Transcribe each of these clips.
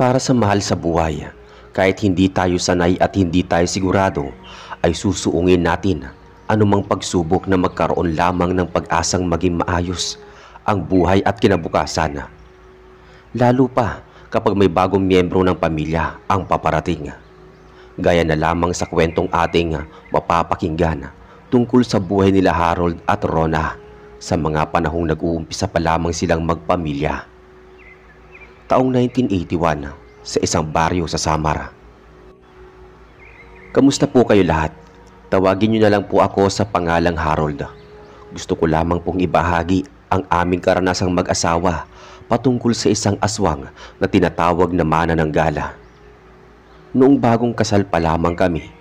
Para sa mahal sa buhay, kahit hindi tayo sanay at hindi tayo sigurado, ay susuungin natin anumang pagsubok na magkaroon lamang ng pag-asang maging maayos ang buhay at kinabukasan. Lalo pa kapag may bagong miyembro ng pamilya ang paparating. Gaya na lamang sa kwentong ating mapapakinggan tungkol sa buhay nila Harold at Rona sa mga panahong nag-uumpisa pa lamang silang magpamilya. Taong 1981 sa isang baryo sa Samar. Kamusta po kayo lahat? Tawagin niyo na lang po ako sa pangalang Harold. Gusto ko lamang pong ibahagi ang aming karanasang mag-asawa patungkol sa isang aswang na tinatawag na manananggala. Noong bagong kasal pa lamang kami,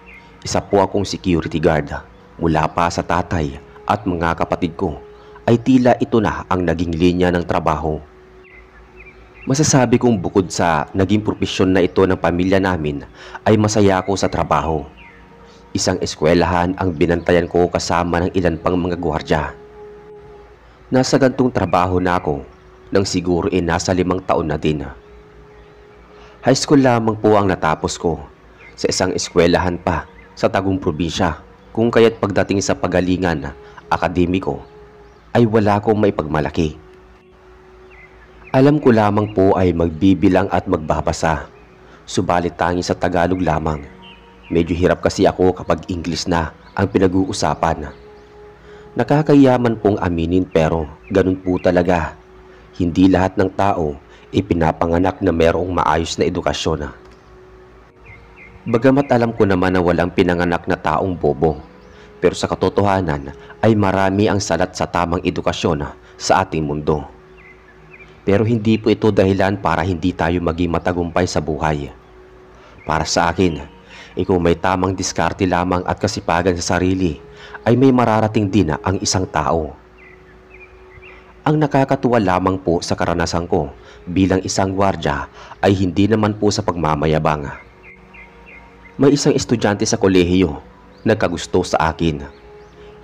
isa po akong security guard mula pa sa tatay at mga kapatid ko ay tila ito na ang naging linya ng trabaho. Masasabi kong bukod sa naging propesyon na ito ng pamilya namin ay masaya ako sa trabaho. Isang eskwelahan ang binantayan ko kasama ng ilan pang mga gwardya. Nasa gantong trabaho na ako nang siguro nasa 5 taon na din. High school lamang po ang natapos ko sa isang eskwelahan pa sa Tagum probinsya, kung kaya't pagdating sa pagalingan akademiko ay wala akong maipagmalaki. Alam ko lamang po ay magbibilang at magbabasa, subalit tangi sa Tagalog lamang. Medyo hirap kasi ako kapag English na ang pinag-uusapan. Nakakayaman pong aminin pero ganun po talaga. Hindi lahat ng tao ipinapanganak na mayroong maayos na edukasyon. Bagamat alam ko naman na walang pinanganak na taong bobo, pero sa katotohanan ay marami ang salat sa tamang edukasyon sa ating mundo. Pero hindi po ito dahilan para hindi tayo maging matagumpay sa buhay. Para sa akin, kung may tamang diskarte lamang at kasipagan sa sarili, ay may mararating din ang isang tao. Ang nakakatuwa lamang po sa karanasan ko bilang isang gwardya ay hindi naman po sa pagmamayabang. May isang estudyante sa kolehiyo nagkagusto sa akin.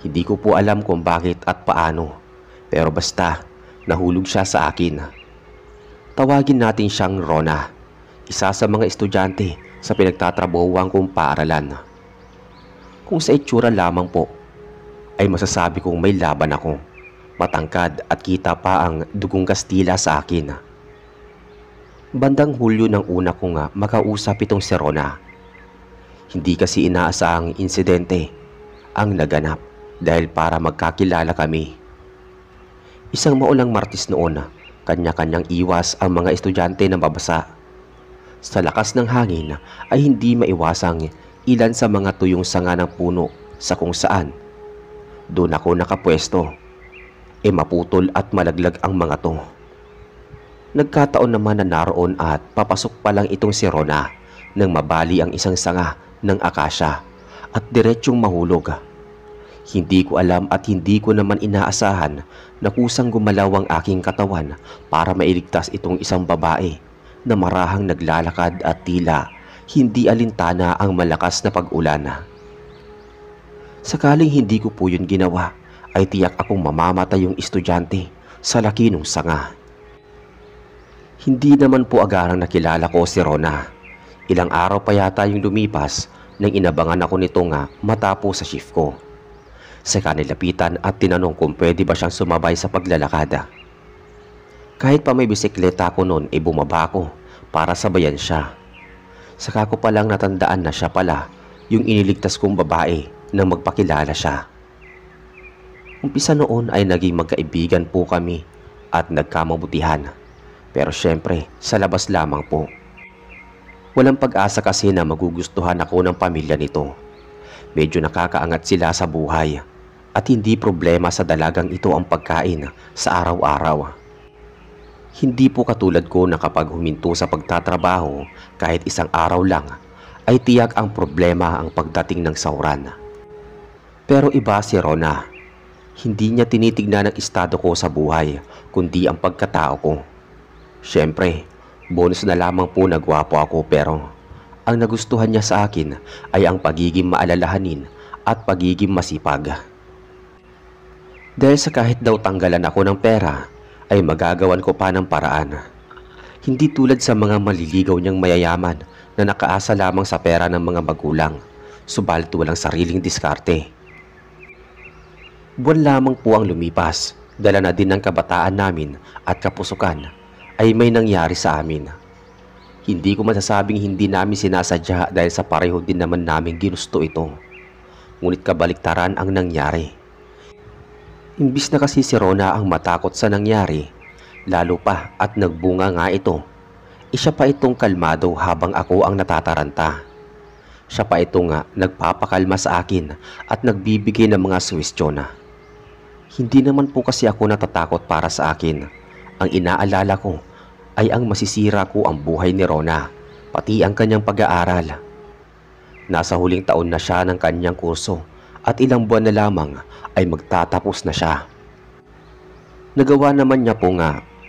Hindi ko po alam kung bakit at paano, pero basta nahulog siya sa akin. Tawagin natin siyang Rona, isa sa mga estudyante sa pinagtatrabahuan kong paaralan. Kung sa itsura lamang po, ay masasabi kong may laban ako. Matangkad at kita pa ang dugong Kastila sa akin. Bandang Hulyo ng una kong makausap itong si Rona. Hindi kasi inaasahang insidente ang naganap dahil para magkakilala kami. Isang maulang Martes noon, kanya-kanyang iwas ang mga estudyante na babasa. Sa lakas ng hangin ay hindi maiwasang ilan sa mga tuyong sanga ng puno sa kung saan doon ako nakapwesto. Maputol at malaglag ang mga to. Nagkataon naman na naroon at papasok pa lang itong si Rona nang mabali ang isang sanga ng akasya at diretsyong mahulog. Hindi ko alam at hindi ko naman inaasahan na kusang gumalaw ang aking katawan para mailigtas itong isang babae na marahang naglalakad at tila hindi alintana ang malakas na pag-ulan. Sakaling hindi ko po yun ginawa, ay tiyak akong mamamatay yung estudyante sa laki ng sanga. Hindi naman po agarang nakilala ko si Rona. Ilang araw pa yata yung lumipas nang inabangan ako nito matapos sa shift ko. Saka nilapitan at tinanong kung pwede ba siyang sumabay sa paglalakada. Kahit pa may bisikleta ako noon, bumaba ako para sabayan siya. Saka ko palang natandaan na siya pala yung iniligtas kong babae nang magpakilala siya. Umpisa noon ay naging magkaibigan po kami at nagkamabutihan. Pero syempre, sa labas lamang po. Walang pag-asa kasi na magugustuhan ako ng pamilya nito. Medyo nakakaangat sila sa buhay at hindi problema sa dalagang ito ang pagkain sa araw-araw. Hindi po katulad ko na kapag huminto sa pagtatrabaho kahit isang araw lang ay tiyak ang problema ang pagdating ng sauran. Pero iba si Rona. Hindi niya tinitignan ang estado ko sa buhay, kundi ang pagkatao ko. Siyempre, bonus na lamang po na gwapo ako pero ang nagustuhan niya sa akin ay ang pagiging maalalahanin at pagiging masipag. Dahil sa kahit daw tanggalan ako ng pera, ay magagawan ko pa ng paraan. Hindi tulad sa mga maliligaw niyang mayayaman na nakaasa lamang sa pera ng mga magulang, subalit walang sariling diskarte. Buwan lamang po ang lumipas, dala na din ng kabataan namin at kapusukan, ay may nangyari sa amin. Hindi ko masasabing hindi namin sinasadya dahil sa pareho din naman namin ginusto ito. Ngunit kabaliktaran ang nangyari. Imbis na kasi si Rona ang matakot sa nangyari, lalo pa at nagbunga nga ito, siya pa itong kalmado habang ako ang natataranta. Siya pa itong nagpapakalma sa akin at nagbibigay ng mga suwestyon. Hindi naman po kasi ako natatakot para sa akin. Ang inaalala ko ay ang masisira ko ang buhay ni Rona, pati ang kanyang pag-aaral. Nasa huling taon na siya ng kanyang kurso at ilang buwan na lamang ay magtatapos na siya. Nagawa naman niya po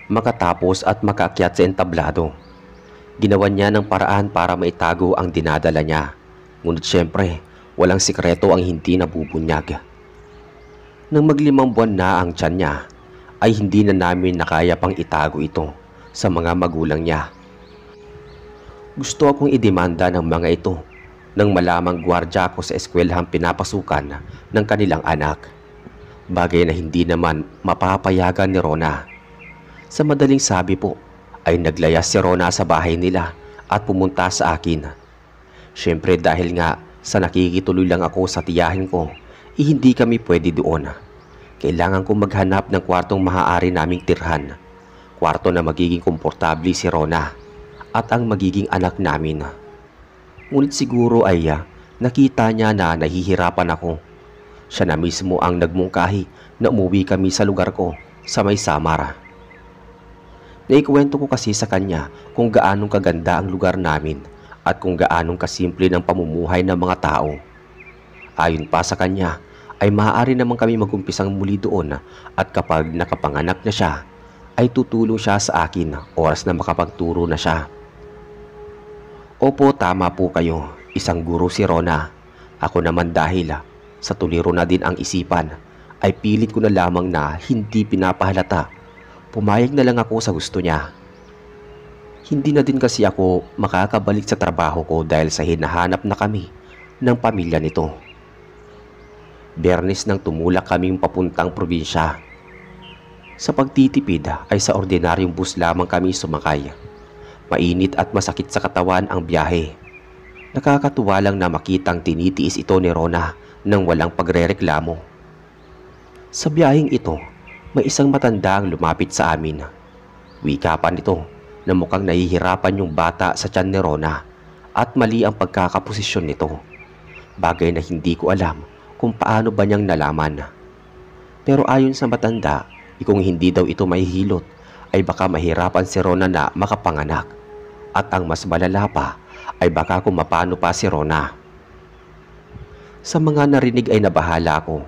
makatapos at makaakyat sa entablado. Ginawa niya ng paraan para maitago ang dinadala niya. Ngunit syempre, walang sikreto ang hindi nabubunyag. Nang maglimang buwan na ang tiyan niya, ay hindi na namin nakaya pang itago ito sa mga magulang niya. Gusto akong idemanda ng mga ito nang malamang gwardya ko sa eskwelahang pinapasukan ng kanilang anak. Bagay na hindi naman mapapayagan ni Rona. Sa madaling sabi po, ay naglayas si Rona sa bahay nila at pumunta sa akin. Syempre dahil sa nakikituloy lang ako sa tiyahin ko, hindi kami pwede doon. Kailangan kong maghanap ng kwartong maaari naming tirhan. Kwarto na magiging komportable si Rona at ang magiging anak namin. Ngunit siguro ay nakita niya na nahihirapan ako. Siya na mismo ang nagmungkahi na umuwi kami sa lugar ko sa may Samar. Naikwento ko kasi sa kanya kung gaanong kaganda ang lugar namin at kung gaanong kasimple ng pamumuhay ng mga tao. Ayon pa sa kanya, ay maaari naman kami magumpisang muli doon at kapag nakapanganak na siya, ay tutulong siya sa akin oras na makapagturo na siya. Opo, tama po kayo. Isang guro si Rona. Ako naman dahil sa tuliro na din ang isipan, ay pilit ko na lamang na hindi pinapahalata. Pumayag na lang ako sa gusto niya. Hindi na din kasi ako makakabalik sa trabaho ko dahil sa hinahanap na kami ng pamilya nito. Biyernes nang tumulak kaming papuntang probinsya. Sa pagtitipid ay sa ordinaryong bus lamang kami sumakay. Mainit at masakit sa katawan ang biyahe. Nakakatuwa lang na makitang tinitiis ito ni Rona nang walang pagrereklamo. Sa biyaheng ito, may isang matanda ang lumapit sa amin. Wika pa nito na mukhang nahihirapan yung bata sa tiyan ni Rona at mali ang pagkakaposisyon nito. Bagay na hindi ko alam kung paano ba niyang nalaman. Pero ayon sa matanda, kung hindi daw ito mahihilot, ay baka mahirapan si Rona na makapanganak. At ang mas malala pa, ay baka kung mapano pa si Rona. Sa mga narinig ay nabahala ko.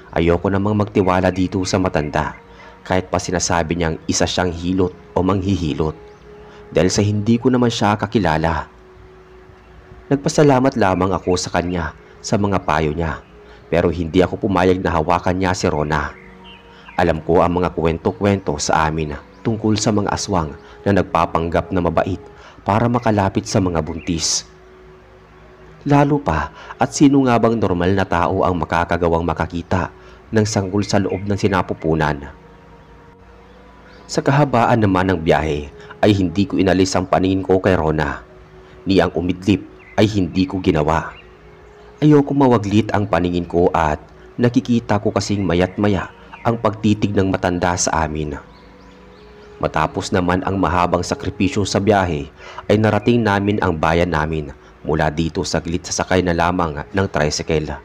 Ayoko namang magtiwala dito sa matanda, kahit pa sinasabi niyang isa siyang hilot o manghihilot. Dahil sa hindi ko naman siya kakilala. Nagpasalamat lamang ako sa kanya sa mga payo niya. Pero hindi ako pumayag na hawakan niya si Rona. Alam ko ang mga kwento-kwento sa amin tungkol sa mga aswang na nagpapanggap na mabait para makalapit sa mga buntis. Lalo pa at sino nga bang normal na tao ang makakagawang makakita ng sanggol sa loob ng sinapupunan. Sa kahabaan naman ng biyahe ay hindi ko inalis ang paningin ko kay Rona. Ni ang umidlip ay hindi ko ginawa. Ayoko mawaglit ang paningin ko at nakikita ko kasing mayat maya ang pagtitig ng matanda sa amin. Matapos naman ang mahabang sakripisyo sa biyahe ay narating namin ang bayan namin mula dito saglit sa sakay na lamang ng tricycle.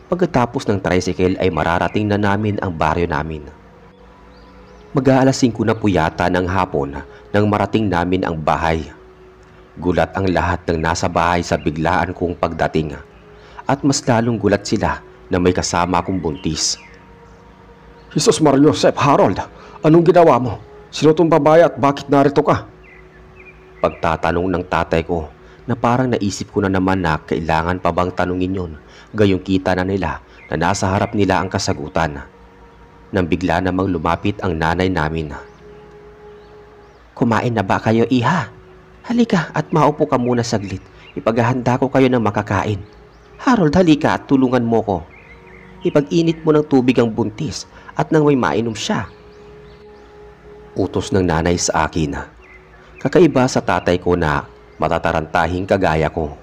Pagkatapos ng tricycle ay mararating na namin ang baryo namin. Mag-aalas 5 na po yata ng hapon nang marating namin ang bahay. Gulat ang lahat ng nasa bahay sa biglaan kong pagdating at mas lalong gulat sila na may kasama akong buntis. Jesus Mario, Sep Harold, anong ginawa mo? Sino tong babae at bakit narito ka? Pagtatanong ng tatay ko na parang naisip ko na naman na kailangan pa bang tanungin yon, gayong kita na nila na nasa harap nila ang kasagutan. Nang bigla namang lumapit ang nanay namin. Kumain na ba kayo, iha? Halika at maupo ka muna saglit. Ipaghahanda ko kayo ng makakain. Harold, halika at tulungan mo ko. Ipag-init mo ng tubig ang buntis at nang may mainom siya. Utos ng nanay sa akin. Kakaiba sa tatay ko na matatarantahing kagaya ko.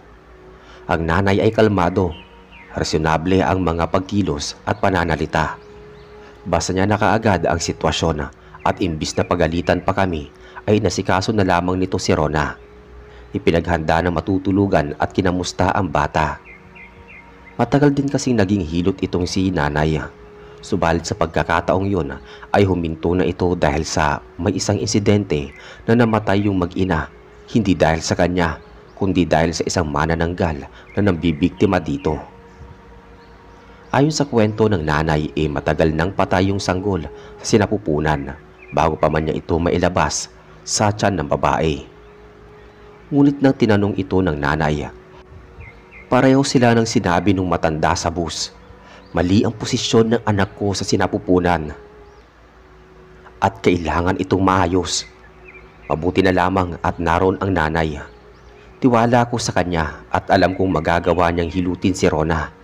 Ang nanay ay kalmado, rasyonable ang mga pagkilos at pananalita. Basta niya na kaagad ang sitwasyon at imbis na pagalitan pa kami ay nasikaso na lamang nito si Rona. Ipinaghanda na matutulugan at kinamusta ang bata. Matagal din kasing naging hilot itong si nanay. Subalit sa pagkakataong yun ay huminto na ito dahil sa may isang insidente na namatay yung mag-ina. Hindi dahil sa kanya, kundi dahil sa isang manananggal na nambibiktima dito. Ayon sa kwento ng nanay, matagal nang patay yung sanggol sa sinapupunan bago pa man niya ito mailabas sa tiyan ng babae. Ngunit nang tinanong ito ng nanay, pareho sila ng sinabi nung matanda sa bus. Mali ang posisyon ng anak ko sa sinapupunan at kailangan itong maayos. Mabuti na lamang at naroon ang nanay. Tiwala ko sa kanya at alam kong magagawa niyang hilutin si Rona.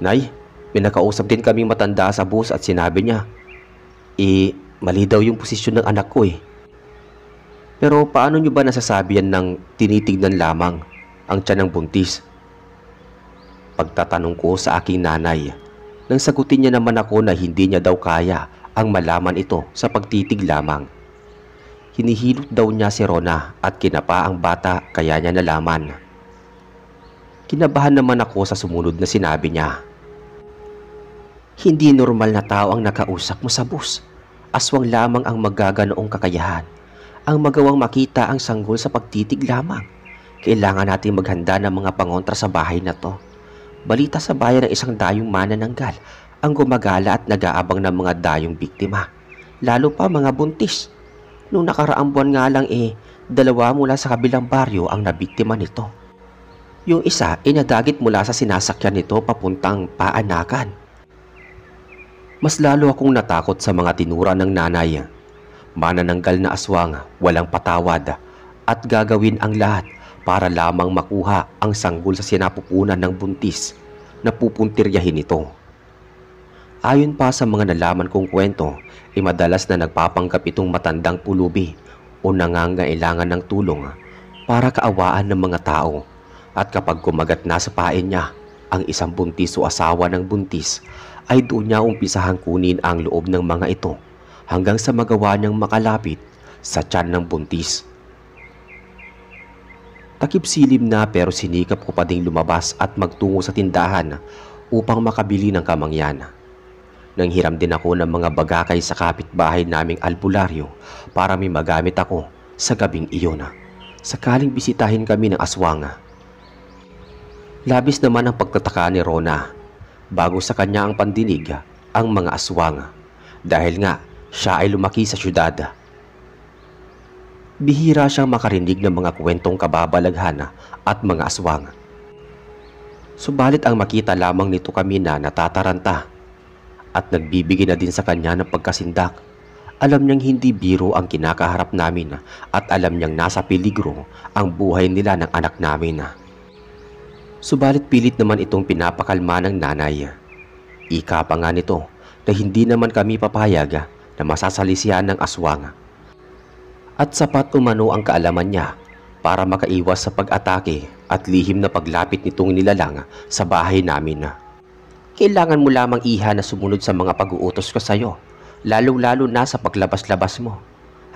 Nay, may nakausap din kaming matanda sa bus at sinabi niya, mali daw yung posisyon ng anak ko . Pero paano niyo ba nasasabi yan ng tinitignan lamang ang tiyan ng buntis? Pagtatanong ko sa aking nanay, nang sagutin niya naman ako na hindi niya daw kaya ang malaman ito sa pagtitig lamang. Hinihilot daw niya si Rona at kinapa ang bata kaya niya nalaman. Kinabahan naman ako sa sumunod na sinabi niya. Hindi normal na tao ang nakausap mo sa bus. Aswang lamang ang magaganoong kakayahan. Ang magawang makita ang sanggol sa pagtitig lamang. Kailangan natin maghanda ng mga pangontra sa bahay na to. Balita sa bayan ng isang dayong manananggal ang gumagala at nag-aabang ng mga dayong biktima. Lalo pa mga buntis. Noong nakaraang buwan nga lang dalawa mula sa kabilang baryo ang nabiktima nito. Yung isa nadagit mula sa sinasakyan nito papuntang Paanakan. Mas lalo akong natakot sa mga tinura ng nanay. Manananggal na aswang, walang patawad at gagawin ang lahat para lamang makuha ang sanggol sa sinapupunan ng buntis na pupuntiryahin ito. Ayon pa sa mga nalaman kong kwento, madalas na nagpapanggap itong matandang pulubi o nangangailangan ng tulong para kaawaan ng mga tao. At kapag kumagat na sa pain niya ang isang buntis o asawa ng buntis, ay doon niya umpisahang kunin ang loob ng mga ito hanggang sa magawa niyang makalapit sa tiyan ng buntis. Takip silim na pero sinikap ko pa ding lumabas at magtungo sa tindahan upang makabili ng kamangyan. Nanghiram din ako ng mga bagakay sa kapitbahay naming albularyo para may magamit ako sa gabing iyon sakaling bisitahin kami ng aswang. Labis naman ang pagtataka ni Rona bago sa kanya ang pandinig ang mga aswang dahil nga siya ay lumaki sa syudad. Bihira siyang makarinig ng mga kwentong kababalaghan at mga aswang. Subalit ang makita lamang nito kami na natataranta at nagbibigay na din sa kanya ng pagkasindak. Alam niyang hindi biro ang kinakaharap namin at alam niyang nasa peligro ang buhay nila ng anak namin. Subalit pilit naman itong pinapakalma ng nanay. Ika pa nga nito na hindi naman kami papayag na masasalisihan ng aswang. At sapat umano ang kaalaman niya para makaiwas sa pag-atake at lihim na paglapit nitong nilalang sa bahay namin. Kailangan mo lamang iha na sumunod sa mga pag-uutos ko sa iyo, lalong-lalo na sa paglabas-labas mo.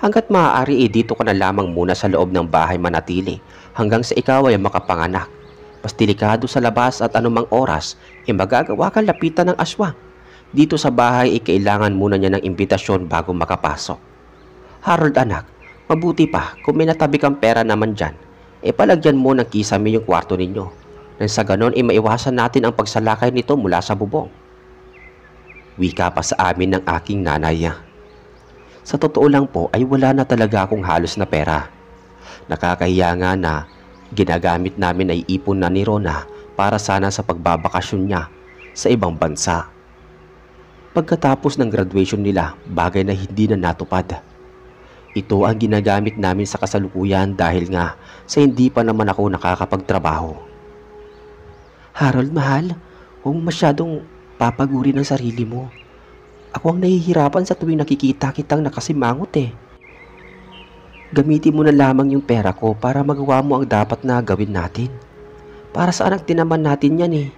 Hanggat maaari dito ka na lamang muna sa loob ng bahay manatili hanggang sa ikaw ay makapanganak. Mas delikado sa labas at anumang oras magagawa kang lapitan ng aswang. Dito sa bahay kailangan muna niya ng imbitasyon bago makapasok. Harold anak, mabuti pa kung may natabi kang pera naman dyan, palagyan mo ng kisame yung kwarto ninyo. Nang sa ganon maiwasan natin ang pagsalakay nito mula sa bubong. Wika pa sa amin ng aking nanay. Sa totoo lang po ay wala na talaga akong halos na pera. Nakakahiya nga na ginagamit namin ay ipon na ni Rona para sana sa pagbabakasyon niya sa ibang bansa. Pagkatapos ng graduation nila, bagay na hindi na natupad. Ito ang ginagamit namin sa kasalukuyan dahil nga sa hindi pa naman ako nakakapagtrabaho. Harold, mahal, huwag mo masyadong papaguri ng sarili mo. Ako ang nahihirapan sa tuwing nakikita kitang nakasimangot eh. Gamitin mo na lamang yung pera ko para magawa mo ang dapat na gawin natin. Para saan ang tinaman natin yan eh?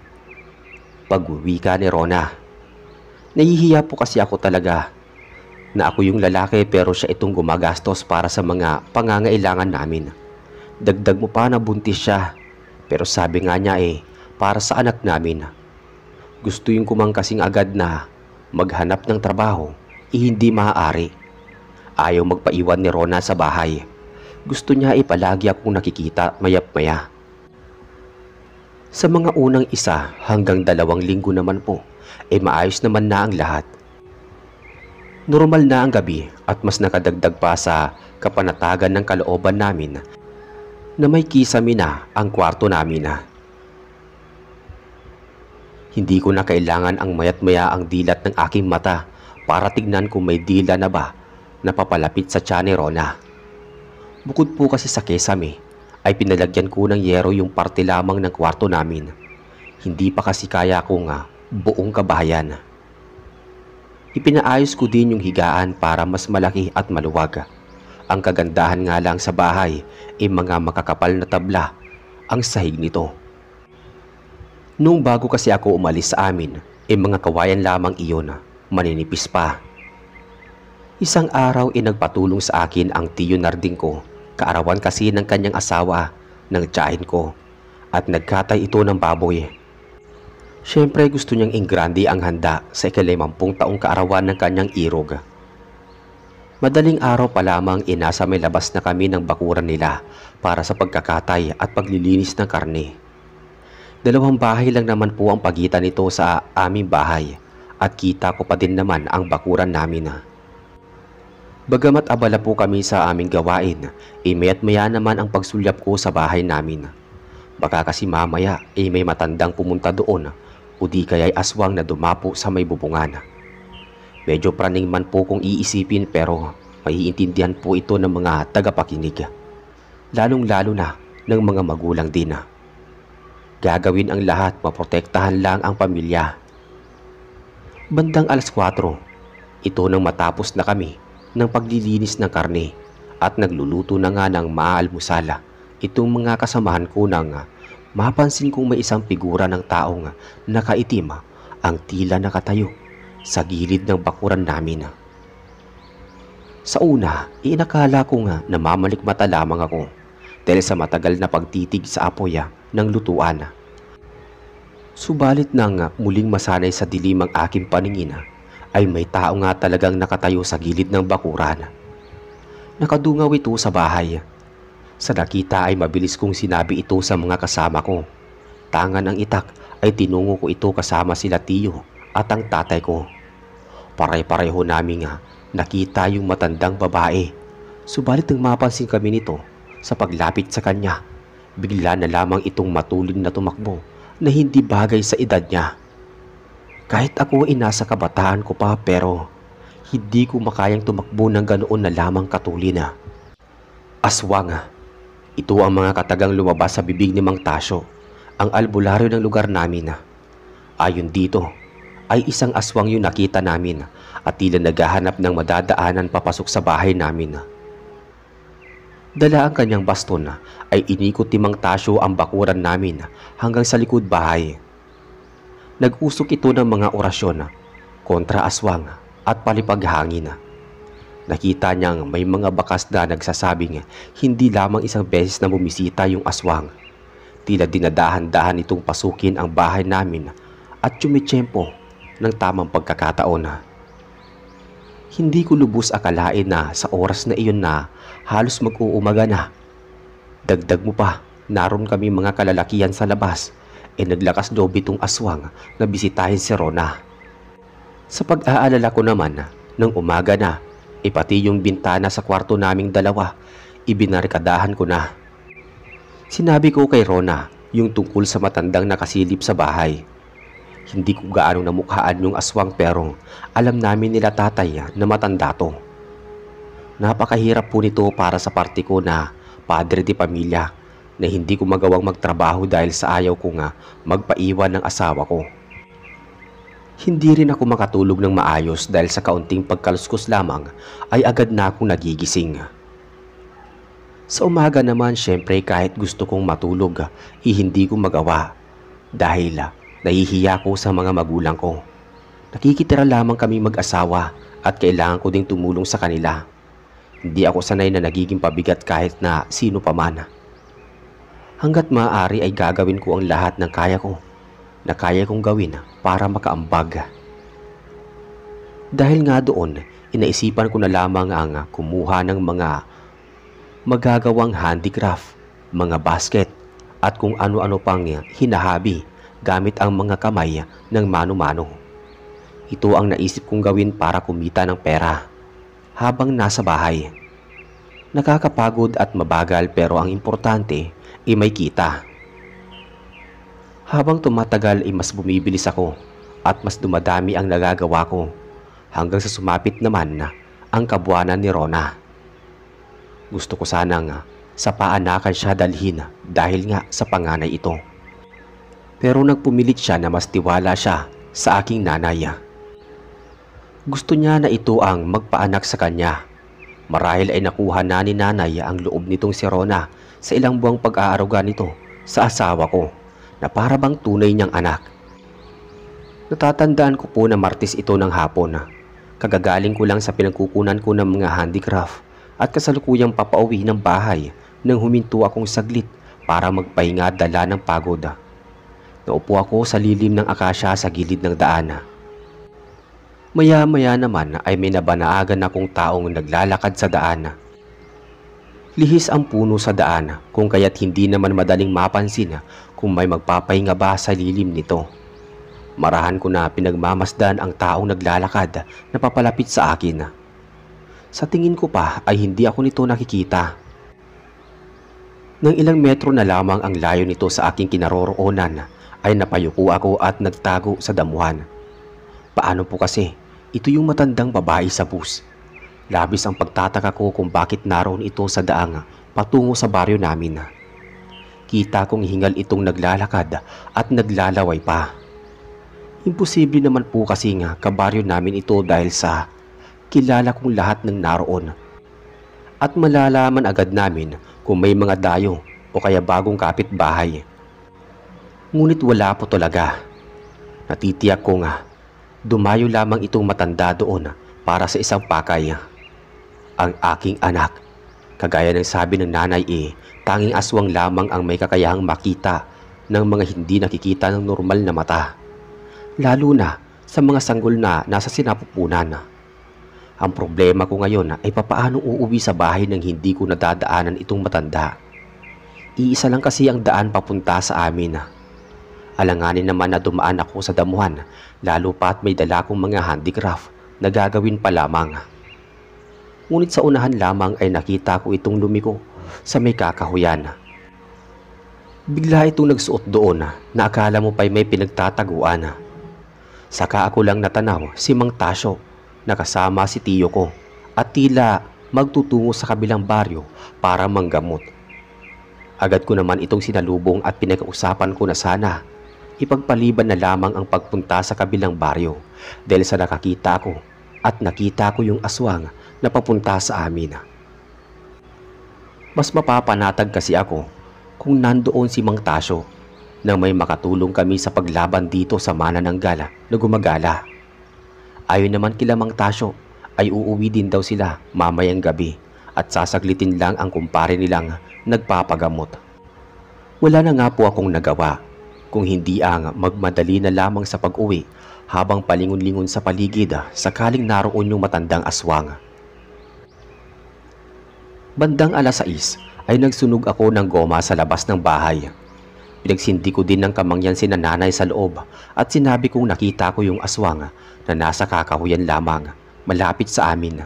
Pag-wika ni Rona. Nahihiya po kasi ako talaga na ako yung lalaki pero siya itong gumagastos para sa mga pangangailangan namin. Dagdag mo pa na buntis siya. Pero sabi nga niya para sa anak namin. Gusto yung kumangkasing agad na maghanap ng trabaho, hindi maaari. Ayaw magpaiwan ni Rona sa bahay. Gusto niya palagi akong nakikita mayap-maya. Sa mga unang 1 hanggang 2 linggo naman po, maayos naman na ang lahat. Normal na ang gabi at mas nakadagdag pa sa kapanatagan ng kalooban namin na may kisame na ang kwarto namin. Hindi ko na kailangan ang mayat-maya ang dilat ng aking mata para tignan kung may dila na ba na papalapit sa tiyan ni Rona. Bukod po kasi sa kesame, ay pinalagyan ko ng yero yung parte lamang ng kwarto namin. Hindi pa kasi kaya kong buong kabahayan. Ipinaayos ko din yung higaan para mas malaki at maluwag. Ang kagandahan nga lang sa bahay mga makakapal na tabla ang sahig nito. Nung bago kasi ako umalis sa amin, mga kawayan lamang iyon, maninipis pa. Isang araw nagpatulong sa akin ang tiyo Narding ko, kaarawan kasi ng kanyang asawa ng tiyahin ko, at nagkatay ito ng baboy. Siyempre gusto niyang ingrandi ang handa sa 50 taong kaarawan ng kanyang irog. Madaling araw pa lamang nasa may labas na kami ng bakuran nila para sa pagkakatay at paglilinis ng karne. 2 bahay lang naman po ang pagitan nito sa aming bahay at kita ko pa din naman ang bakuran namin. Bagamat abala po kami sa aming gawain, maya't maya naman ang pagsulyap ko sa bahay namin. Baka kasi mamaya may matandang pumunta doon o di kaya'y aswang na dumapo sa may bubungan. Medyo praning man po kung iisipin pero maiintindihan po ito ng mga tagapakinig. Lalong-lalo na ng mga magulang din. Gagawin ang lahat, maprotektahan lang ang pamilya. Bandang 4:00, ito nang matapos na kami ng paglilinis ng karne at nagluluto na nga ng maalmusala itong mga kasamahan ko nang mapansin kong may isang figura ng taong nakaitim ang tila nakatayo sa gilid ng bakuran namin. Sa una, inakala ko namamalikmata lamang ako dahil sa matagal na pagtitig sa apoy ng lutuan. Subalit nang muling masanay sa dilim ang aking paningin, ay may tao nga talagang nakatayo sa gilid ng bakuran. Nakadungaw ito sa bahay. Sa nakita ay mabilis kong sinabi ito sa mga kasama ko. Tangan ang itak ay tinungo ko ito kasama sila tiyo at ang tatay ko. Pare-pareho namin nakita yung matandang babae. Subalit nang mapansin kami nito sa paglapit sa kanya, bigla na lamang itong matulin na tumakbo na hindi bagay sa edad niya. Kahit ako nasa kabataan ko pa pero hindi ko makayang tumakbo ng ganoon na lamang katulin. Aswang. Ito ang mga katagang lumabas sa bibig ni Mang Tasyo, ang albularyo ng lugar namin. Ayon dito, ay isang aswang yung nakita namin at tila naghahanap ng madadaanan papasok sa bahay namin. Dala ang kanyang baston ay inikot ni Mang Tasyo ang bakuran namin hanggang sa likod bahay. Nag-usok ito ng mga orasyon kontra aswang at palipaghangin. Nakita niyang may mga bakas na nagsasabing hindi lamang isang beses na bumisita yung aswang. Tila dinadahan-dahan itong pasukin ang bahay namin at tsumitsyempo ng tamang pagkakataon. Hindi ko lubos akalain na sa oras na iyon na halos mag-uumaga na. Dagdag mo pa, naroon kami mga kalalakihan sa labas naglakas loob itong aswang na bisitahin si Rona. Sa pag-aalala ko naman, nang umaga na, pati yung bintana sa kwarto naming dalawa, ibinarikadahan ko na. Sinabi ko kay Rona yung tungkol sa matandang nakasilip sa bahay. Hindi ko gaano namukhaan yung aswang pero alam namin nila tatay na matanda to. Napakahirap po nito para sa parte ko na padre de pamilya na hindi ko magawang magtrabaho dahil sa ayaw ko nga magpaiwan ng asawa ko. Hindi rin ako makatulog ng maayos dahil sa kaunting pagkaluskos lamang ay agad na akong nagigising. Sa umaga naman syempre kahit gusto kong matulog hindi ko magawa dahil nahihiya ko sa mga magulang ko. Nakikitira lamang kami mag-asawa at kailangan ko ding tumulong sa kanila. Hindi ako sanay na nagiging pabigat kahit na sino pa man. Hanggat maaari ay gagawin ko ang lahat ng kaya ko na kaya kong gawin para makaambag. Dahil nga doon, inaisipan ko na lamang ang kumuha ng mga magagawang handicraft, mga basket at kung ano-ano pang hinahabi gamit ang mga kamay ng mano-mano. Ito ang naisip kong gawin para kumita ng pera habang nasa bahay. Nakakapagod at mabagal pero ang importante ay may kita. Habang tumatagal ay mas bumibilis ako at mas dumadami ang nagagawa ko hanggang sa sumapit naman na ang kabuwanan ni Rona. Gusto ko sanang sa paanakan siya dalhin dahil nga sa panganay ito. Pero nagpumilit siya na mas tiwala siya sa aking nanay. Gusto niya na ito ang magpaanak sa kanya. Marahil ay nakuha na ni nanay ang loob nitong si Rona sa ilang buwang pag-aaruga nito sa asawa ko na para bang tunay niyang anak. Natatandaan ko po na Martes ito ng hapon. Kagagaling ko lang sa pinagkukunan ko ng mga handicraft at kasalukuyang papauwi ng bahay nang huminto akong saglit para magpahinga dala ng pagod. Naupo ako sa lilim ng akasya sa gilid ng daan. Maya-maya naman ay may nabanaagan akong taong naglalakad sa daan. Lihis ang puno sa daan kung kaya't hindi naman madaling mapansin kung may magpapahinga ba sa lilim nito. Marahan ko na pinagmamasdan ang taong naglalakad na papalapit sa akin. Sa tingin ko pa ay hindi ako nito nakikita. Nang ilang metro na lamang ang layo nito sa aking kinaroroonan ay napayuko ako at nagtago sa damuhan. Paano po kasi? Ito yung matandang babae sa bus. Labis ang pagtataka ko kung bakit naroon ito sa daang patungo sa baryo namin. Kita kong hingal itong naglalakad at naglalaway pa. Imposible naman po kasi nga kabaryo namin ito dahil sa kilala kong lahat ng naroon. At malalaman agad namin kung may mga dayo o kaya bagong kapitbahay. Ngunit wala po talaga. Natitiyak ko nga, dumayo lamang itong matanda doon para sa isang pakay. Ang aking anak, kagaya ng sabi ng nanay tanging aswang lamang ang may kakayahang makita ng mga hindi nakikita ng normal na mata. Lalo na sa mga sanggol na nasa sinapupunan. Ang problema ko ngayon ay papaano uuwi sa bahay nang hindi ko nadadaanan itong matanda. Iisa lang kasi ang daan papunta sa amin. Alanganin naman na dumaan ako sa damuhan, lalo pa't may dala kong mga handicraft na gagawin pa lamang. Ngunit sa unahan lamang ay nakita ko itong lumiko sa may kakahuyan. Bigla itong nagsuot doon na akala mo pa'y may pinagtataguan. Saka ako lang natanaw si Mang Tasyo na kasama si tiyo ko at tila magtutungo sa kabilang baryo para manggamot. Agad ko naman itong sinalubong at pinag-usapan ko na sana ipagpaliban na lamang ang pagpunta sa kabilang baryo dahil sa nakakita ko at nakita ko yung aswang na papunta sa amin. Mas mapapanatag kasi ako kung nandoon si Mang Tasyo nang may makatulong kami sa paglaban dito sa manananggal na gumagala. Ayon naman kila Mang Tasyo ay uuwi din daw sila mamayang gabi at sasaglitin lang ang kumpare nilang nagpapagamot. Wala na nga po akong nagawa kung hindi ang magmadali na lamang sa pag-uwi habang palingon-lingon sa paligid sakaling naroon yung matandang aswang. Bandang 6 ay nagsunog ako ng goma sa labas ng bahay. Pinagsindi ko din ng kamangyan si nanay sa loob at sinabi kong nakita ko yung aswang na nasa kakahuyan lamang malapit sa amin.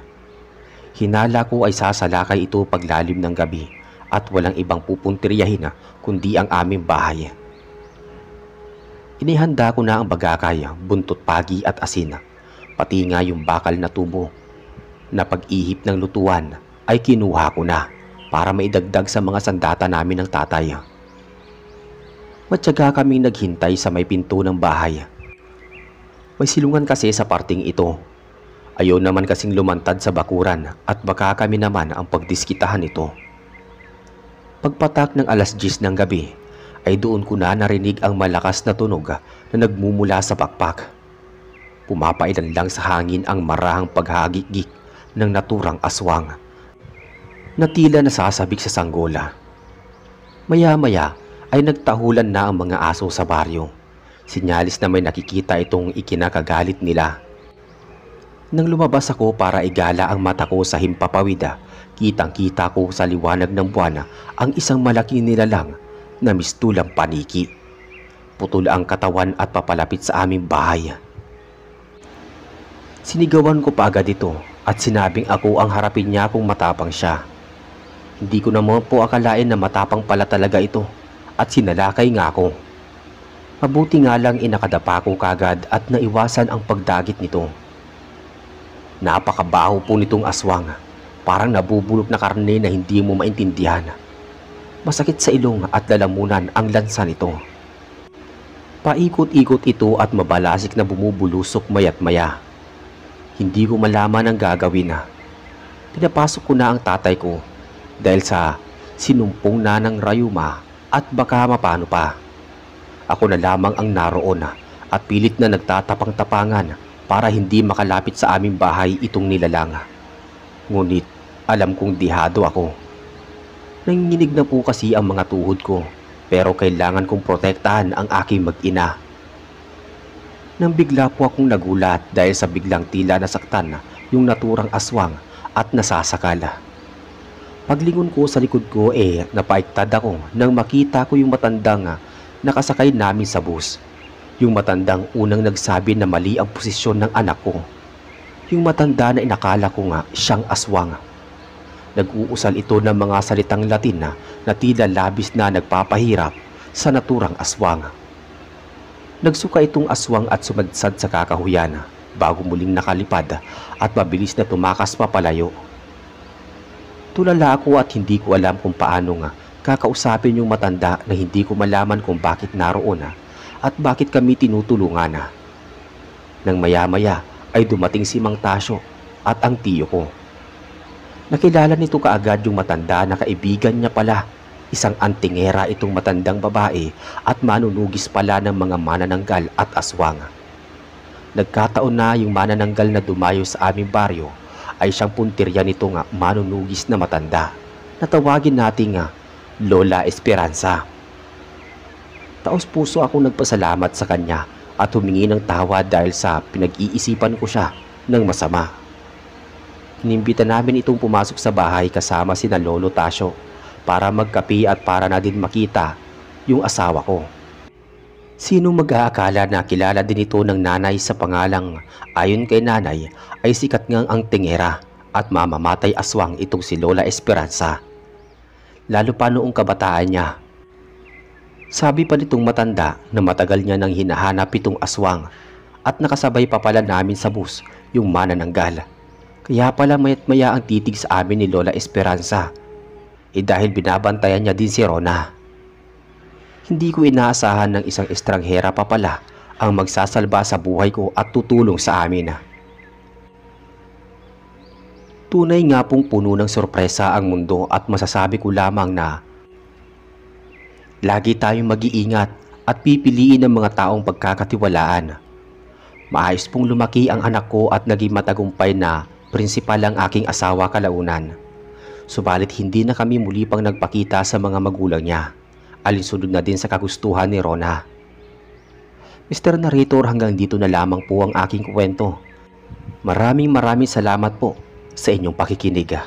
Hinala ko ay sasalakay ito paglalim ng gabi at walang ibang pupuntiryahin kundi ang aming bahay. Inihanda ko na ang bagakay, buntot pagi at asin, pati nga yung bakal na tubo na pag-ihip ng lutuan ay kinuha ko na para maidagdag sa mga sandata namin ng tatay. Matyaga kaming naghintay sa may pinto ng bahay. May silungan kasi sa parting ito. Ayaw naman kasing lumantad sa bakuran at baka kami naman ang pagdiskitahan ito. Pagpatak ng alas 10 ng gabi ay doon ko na narinig ang malakas na tunog na nagmumula sa pakpak. Pumapailan lang sa hangin ang marahang paghagik-gik ng naturang aswang na tila nasasabik sa sanggola. Maya-maya ay nagtahulan na ang mga aso sa baryo. Sinyalis na may nakikita itong ikinakagalit nila. Nang lumabas ako para igala ang mata ko sa himpapawid, kitang-kita ko sa liwanag ng buwan ang isang malaking nilalang na mistulang paniki. Putol ang katawan at papalapit sa aming bahay. Sinigawan ko pa agad ito at sinabing ako ang harapin niya kung matapang siya. Hindi ko naman po akalain na matapang pala talaga ito at sinalakay nga ako. Mabuti nga lang inakadapa ko kagad at naiwasan ang pagdagit nito. Napakabaho po nitong aswang, parang nabubulok na karne na hindi mo maintindihan. Masakit sa ilong at lalamunan ang lansa nito. Paikot-ikot ito at mabalasik na bumubulusok mayat maya. Hindi ko malaman ang gagawin na. Pinapasok ko na ang tatay ko dahil sa sinumpong na ng rayuma at baka mapano pa. Ako na lamang ang naroon at pilit na nagtatapang-tapangan para hindi makalapit sa aming bahay itong nilalang. Ngunit alam kong dihado ako. Nanginginig na po kasi ang mga tuhod ko pero kailangan kong protektahan ang aking mag-ina. Nang bigla po akong nagulat dahil sa biglang tila nasaktan yung naturang aswang at nasasakala. Paglingon ko sa likod ko napaiktad ako nang makita ko yung matandang nakasakay namin sa bus. Yung matandang unang nagsabi na mali ang posisyon ng anak ko. Yung matanda na inakala ko nga siyang aswang. Nag-uusal ito ng mga salitang Latin na tila labis na nagpapahirap sa naturang aswang. Nagsuka itong aswang at sumadsad sa kakahuyan bago muling nakalipad at mabilis na tumakas papalayo. Tulala ako at hindi ko alam kung paano kakausapin yung matanda na hindi ko malaman kung bakit naroon at bakit kami tinutulungan. Nang maya-maya ay dumating si Mang Tasyo at ang tiyo ko. Nakilala nito kaagad yung matanda na kaibigan niya pala. Isang antingera itong matandang babae at manunugis pala ng mga manananggal at aswang. Nagkataon na yung manananggal na dumayo sa aming baryo ay siyang puntirya nitong manunugis na matanda na tawagin nating Lola Esperanza. Taos puso akong nagpasalamat sa kanya at humingi ng tawad dahil sa pinag-iisipan ko siya ng masama. Inimbita namin itong pumasok sa bahay kasama sina Lolo Tasyo para magkape at para na din makita yung asawa ko. Sino mag-aakala na kilala din ito ng nanay sa pangalang ayon kay nanay ay sikat ngang ang tingera at mamamatay aswang itong si Lola Esperanza. Lalo pa noong kabataan niya. Sabi pa nitong matanda na matagal niya nang hinahanap itong aswang at nakasabay pa pala namin sa bus yung manananggal. Kaya pala mayat maya ang titig sa amin ni Lola Esperanza. Dahil binabantayan niya din si Rona. Hindi ko inaasahan ng isang estranghera pa pala ang magsasalba sa buhay ko at tutulong sa amin. Tunay nga pong puno ng sorpresa ang mundo at masasabi ko lamang na lagi tayong mag-iingat at pipiliin ng mga taong pagkakatiwalaan. Maayos pong lumaki ang anak ko at naging matagumpay na prinsipal ang aking asawa kalaunan. Subalit hindi na kami muli pang nagpakita sa mga magulang niya. Alinsunod na din sa kagustuhan ni Rona. Mr. Narrator, hanggang dito na lamang po ang aking kwento. Maraming salamat po sa inyong pakikinig.